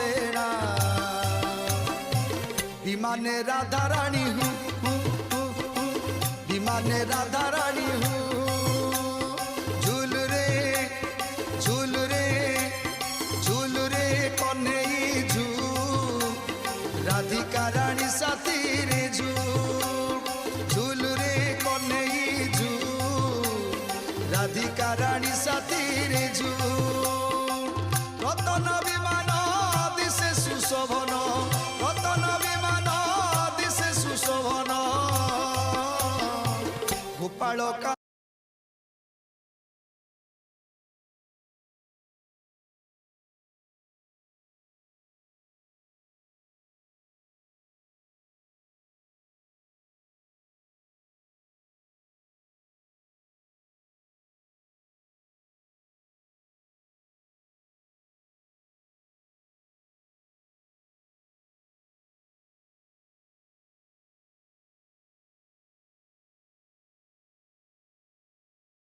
হবে না। বিমানে রাধা রানী হু হু হু হু, বিমানে রাধা রানী হু। ঝুল রে ঝুল রে ঝুল রে কনেই ঝুল, রাধিকা রানী সাথী রে ঝুল। ঝুল রে কনেই ঝুল, রাধিকা রানী সাথী রে ঝুল। রতন বিমান দিশে সুশোভন, রতন বিমান দিশে সুশোভন। গোপাল